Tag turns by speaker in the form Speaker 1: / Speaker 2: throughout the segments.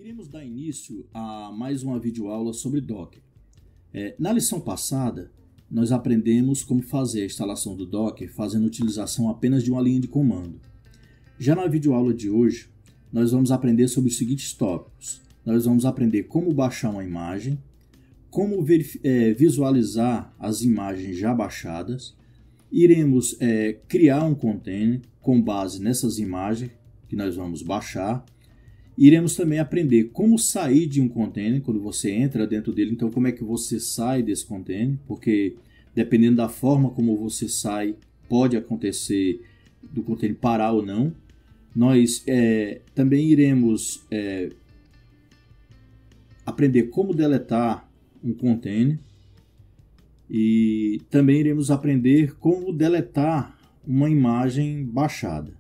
Speaker 1: Iremos dar início a mais uma videoaula sobre Docker. Na lição passada, nós aprendemos como fazer a instalação do Docker fazendo utilização apenas de uma linha de comando. Já na videoaula de hoje, nós vamos aprender sobre os seguintes tópicos. Nós vamos aprender como baixar uma imagem, como visualizar as imagens já baixadas, iremos criar um container com base nessas imagens que nós vamos baixar. Iremos também aprender como sair de um container quando você entra dentro dele. Então, como é que você sai desse container? Porque dependendo da forma como você sai, pode acontecer do container parar ou não. Nós também iremos aprender como deletar um container e também iremos aprender como deletar uma imagem baixada.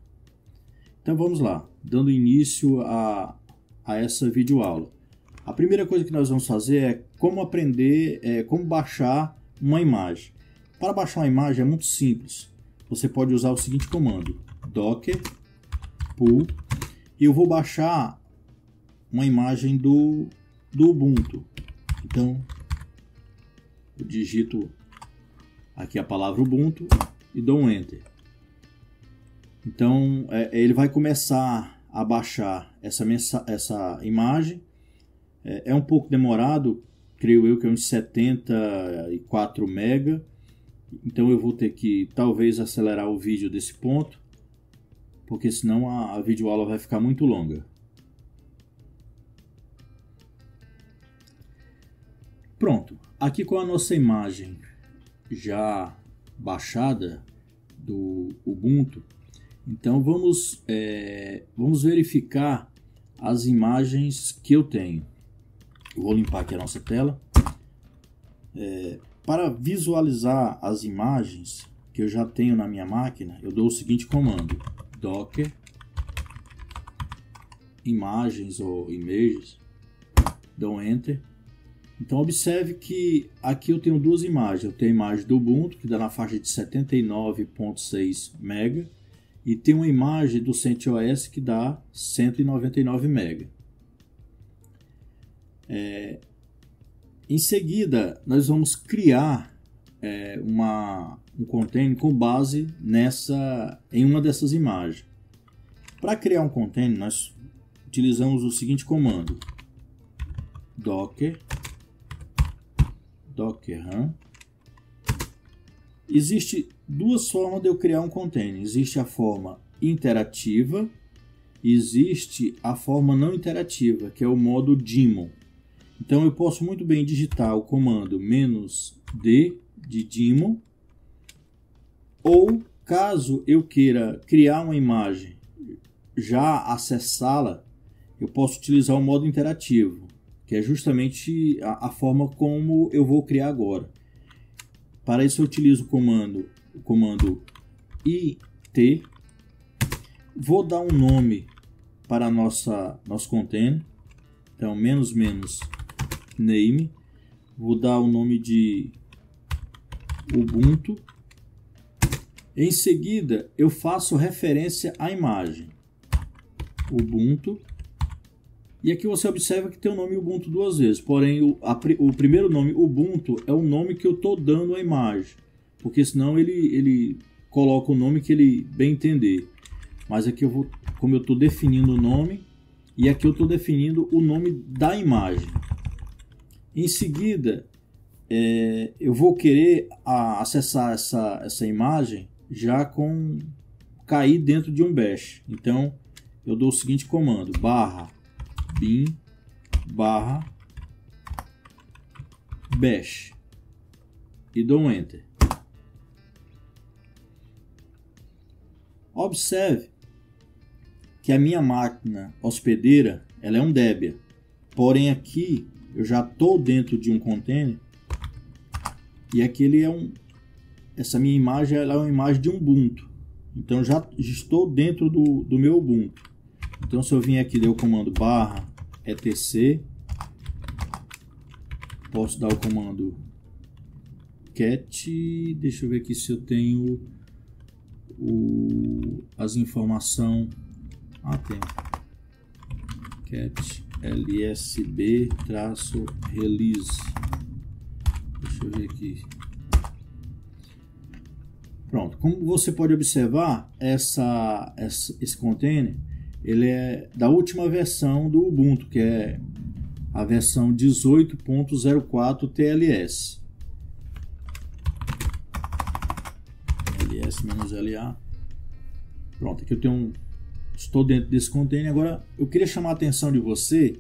Speaker 1: Então vamos lá, dando início a essa videoaula. A primeira coisa que nós vamos fazer é como aprender como baixar uma imagem. Para baixar uma imagem é muito simples. Você pode usar o seguinte comando: docker pull, e eu vou baixar uma imagem do Ubuntu. Então eu digito aqui a palavra Ubuntu e dou um Enter. Então ele vai começar a baixar essa imagem. É um pouco demorado, creio eu que é uns 74 MB. Então eu vou ter que talvez acelerar o vídeo desse ponto, porque senão a videoaula vai ficar muito longa. Pronto, aqui com a nossa imagem já baixada do Ubuntu, então vamos verificar as imagens que eu tenho. Eu vou limpar aqui a nossa tela. Para visualizar as imagens que eu já tenho na minha máquina, eu dou o seguinte comando: docker imagens ou images, dou Enter. Então observe que aqui eu tenho duas imagens. Eu tenho a imagem do Ubuntu, que dá na faixa de 79.6 MB, e tem uma imagem do CentOS que dá 199 MB. Em seguida, nós vamos criar um container com base em uma dessas imagens. Para criar um container, nós utilizamos o seguinte comando: docker run. Existe duas formas de eu criar um container. Existe a forma interativa e existe a forma não interativa, que é o modo daemon. Então eu posso muito bem digitar o comando -d de daemon, ou caso eu queira criar uma imagem, já acessá-la, eu posso utilizar o modo interativo, que é justamente a forma como eu vou criar agora. Para isso eu utilizo o comando it. Vou dar um nome para nosso container. Então -name. Vou dar o nome de Ubuntu. Em seguida eu faço referência à imagem Ubuntu. E aqui você observa que tem o nome Ubuntu duas vezes, porém o primeiro nome Ubuntu é o nome que eu estou dando à imagem, porque senão ele coloca o nome que ele bem entender. Mas aqui como eu estou definindo o nome, e aqui eu estou definindo o nome da imagem. Em seguida, eu vou querer acessar essa imagem já cair dentro de um bash. Então eu dou o seguinte comando: bin /bash e dou um Enter. Observe que a minha máquina hospedeira ela é um Debian, porém aqui eu já estou dentro de um container e aqui essa minha imagem ela é uma imagem de Ubuntu. Então já estou dentro do meu Ubuntu. Então se eu vim aqui dar o comando /etc, posso dar o comando cat, deixa eu ver aqui se eu tenho as informações. Tem cat lsb-release. Deixa eu ver aqui. Pronto, como você pode observar, esse container ele é da última versão do Ubuntu, que é a versão 18.04 TLS. ls-la. Pronto, aqui eu tenho estou dentro desse container. Agora eu queria chamar a atenção de você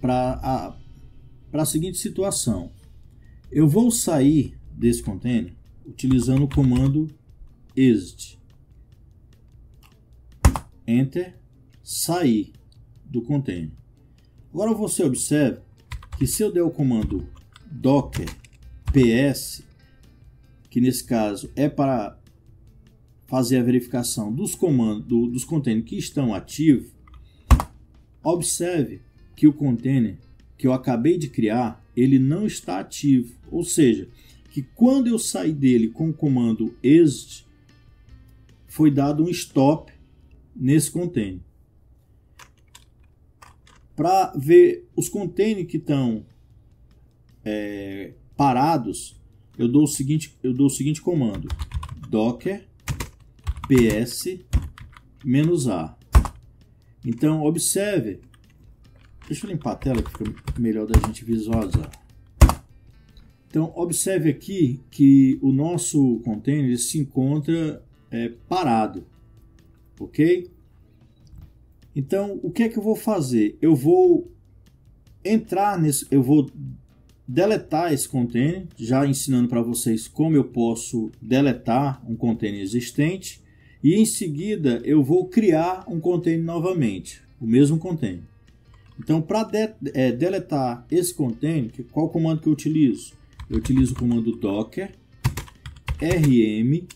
Speaker 1: para a seguinte situação. Eu vou sair desse container utilizando o comando exit. Enter, sair do container. Agora você observa que se eu der o comando docker ps, que nesse caso é para fazer a verificação dos comandos dos containers que estão ativos, observe que o container que eu acabei de criar, ele não está ativo, ou seja, que quando eu sair dele com o comando exit, foi dado um stop nesse container. Para ver os containers que estão parados, eu dou o seguinte comando: docker ps-a. Então observe, deixa eu limpar a tela que fica melhor da gente visualizar. Então observe aqui que o nosso container ele se encontra parado, ok? Então o que é que eu vou fazer? Eu vou deletar esse container, já ensinando para vocês como eu posso deletar um container existente, e em seguida eu vou criar um container novamente, o mesmo container. Então para deletar esse container, qual comando que eu utilizo? Eu utilizo o comando docker rm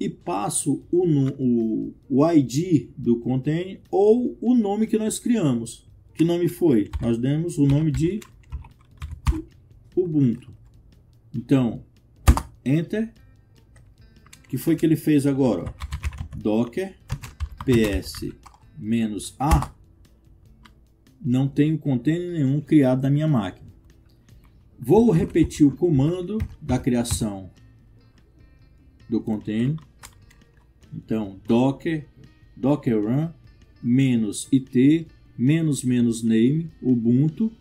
Speaker 1: e passo o ID do container ou o nome que nós criamos. Que nome foi? Nós demos o nome de Ubuntu. Então, enter. O que foi que ele fez agora? Docker ps-a. Não tenho container nenhum criado na minha máquina. Vou repetir o comando da criação do container. Então, docker run -it -name Ubuntu.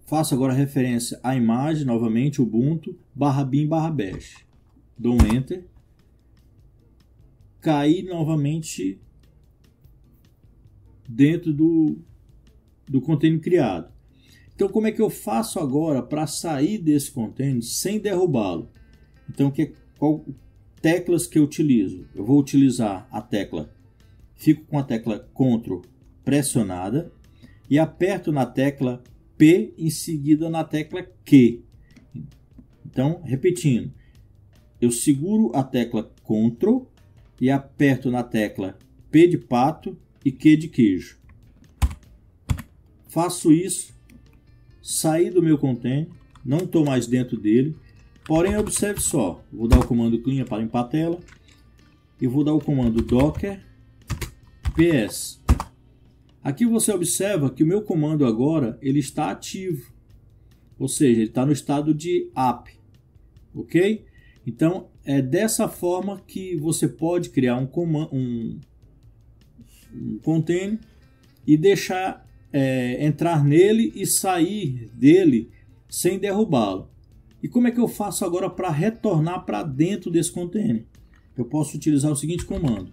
Speaker 1: Faço agora referência à imagem, novamente, Ubuntu, /bin/bash. Dou um Enter. Caí novamente dentro do container criado. Então, como é que eu faço agora para sair desse container sem derrubá-lo? Então, qual teclas que eu utilizo? Eu vou utilizar a tecla, fico com a tecla Ctrl pressionada e aperto na tecla P em seguida na tecla Q. Então, repetindo, eu seguro a tecla Ctrl e aperto na tecla P de pato e Q de queijo. Faço isso, saí do meu container, não estou mais dentro dele, porém observe só, vou dar o comando clean para limpar a tela e vou dar o comando docker ps. Aqui você observa que o meu comando agora ele está ativo, ou seja, ele está no estado de app, ok? Então é dessa forma que você pode criar um container e deixar entrar nele e sair dele sem derrubá-lo. E como é que eu faço agora para retornar para dentro desse container? Eu posso utilizar o seguinte comando: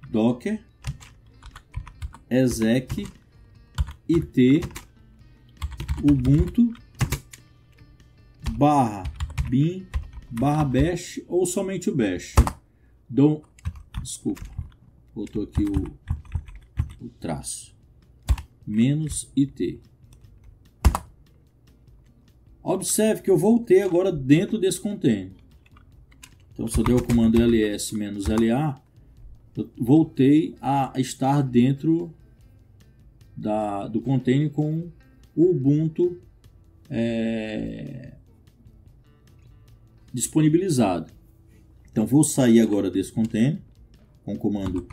Speaker 1: docker exec it ubuntu /bin /bash ou somente o bash. Desculpa, voltou aqui o traço. -it. Observe que eu voltei agora dentro desse container. Então, se eu der o comando ls-la, eu voltei a estar dentro do container com o Ubuntu disponibilizado. Então, vou sair agora desse container com o comando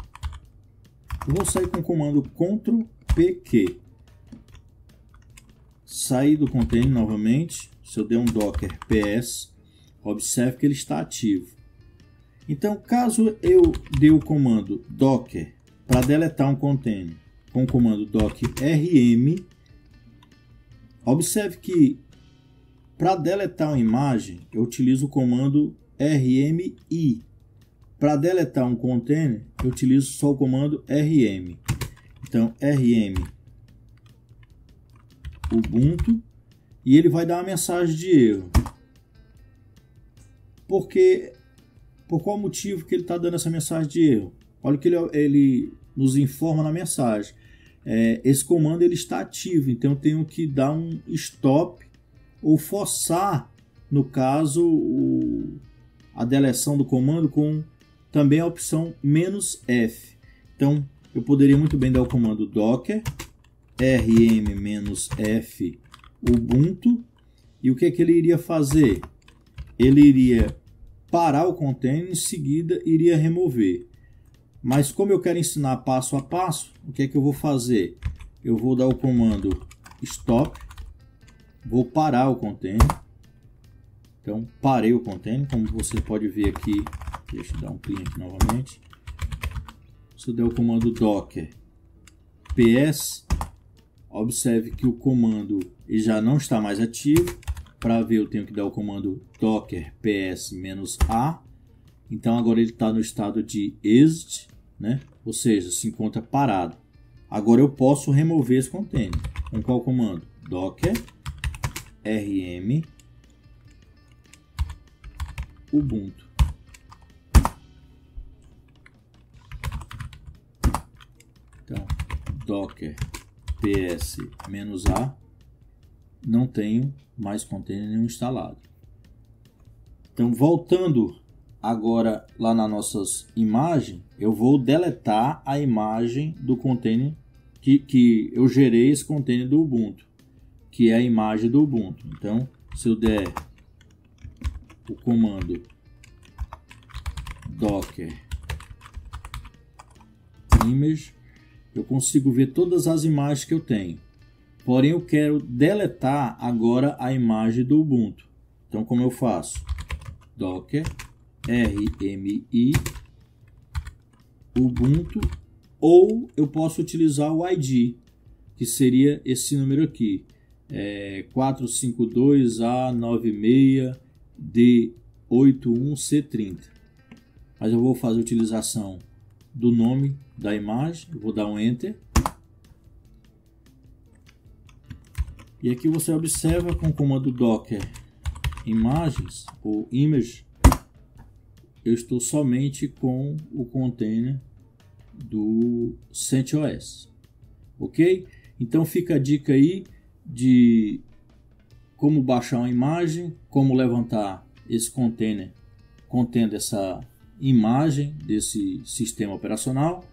Speaker 1: Eu vou sair com o comando Ctrl+PQ. Sair do container novamente. Se eu der um docker ps, observe que ele está ativo. Então, caso eu dê o comando docker para deletar um container com o comando docrm, observe que para deletar uma imagem eu utilizo o comando rmi. Para deletar um container eu utilizo só o comando rm. Então, rm ubuntu, e ele vai dar uma mensagem de erro. Por qual motivo que ele está dando essa mensagem de erro? Olha o que ele nos informa na mensagem. Esse comando ele está ativo, então eu tenho que dar um stop ou forçar, no caso, a deleção do comando com também a opção "-f". Então eu poderia muito bem dar o comando docker rm-f ubuntu, e o que ele iria fazer? Ele iria parar o container, em seguida iria remover. Mas como eu quero ensinar passo a passo, o que eu vou fazer? Eu vou dar o comando stop, vou parar o container. Então parei o container, como você pode ver aqui. Deixa eu dar um clean aqui novamente. Se eu der o comando docker ps, observe que o comando ele já não está mais ativo. Para ver, eu tenho que dar o comando docker ps-a. Então agora ele está no estado de exit, né? Ou seja, se encontra parado. Agora eu posso remover esse container. Com qual comando? Docker rm ubuntu. Então, docker ps-a, não tenho mais container nenhum instalado. Então, voltando agora lá nas nossas imagens, eu vou deletar a imagem do container que eu gerei, esse container do Ubuntu, que é a imagem do Ubuntu. Então, se eu der o comando docker image, eu consigo ver todas as imagens que eu tenho. Porém, eu quero deletar agora a imagem do Ubuntu. Então, como eu faço? Docker rmi ubuntu, ou eu posso utilizar o ID, que seria esse número aqui, 452A96D81C30. Mas eu vou fazer a utilização do nome da imagem, eu vou dar um Enter. E aqui você observa com o comando docker imagens ou image, eu estou somente com o container do CentOS, ok? Então fica a dica aí de como baixar uma imagem, como levantar esse container contendo essa imagem desse sistema operacional,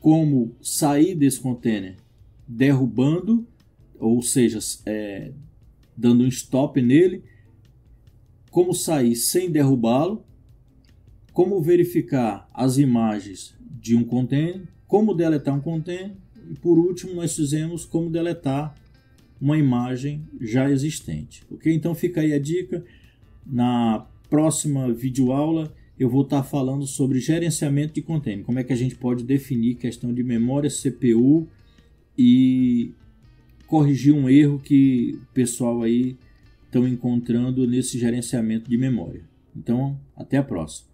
Speaker 1: como sair desse container derrubando, ou seja, dando um stop nele, como sair sem derrubá-lo, como verificar as imagens de um container, como deletar um container, e por último nós fizemos como deletar uma imagem já existente, ok? Então fica aí a dica. Na próxima videoaula eu vou estar falando sobre gerenciamento de container, como é que a gente pode definir questão de memória, CPU e corrigir um erro que o pessoal aí estão encontrando nesse gerenciamento de memória. Então, até a próxima.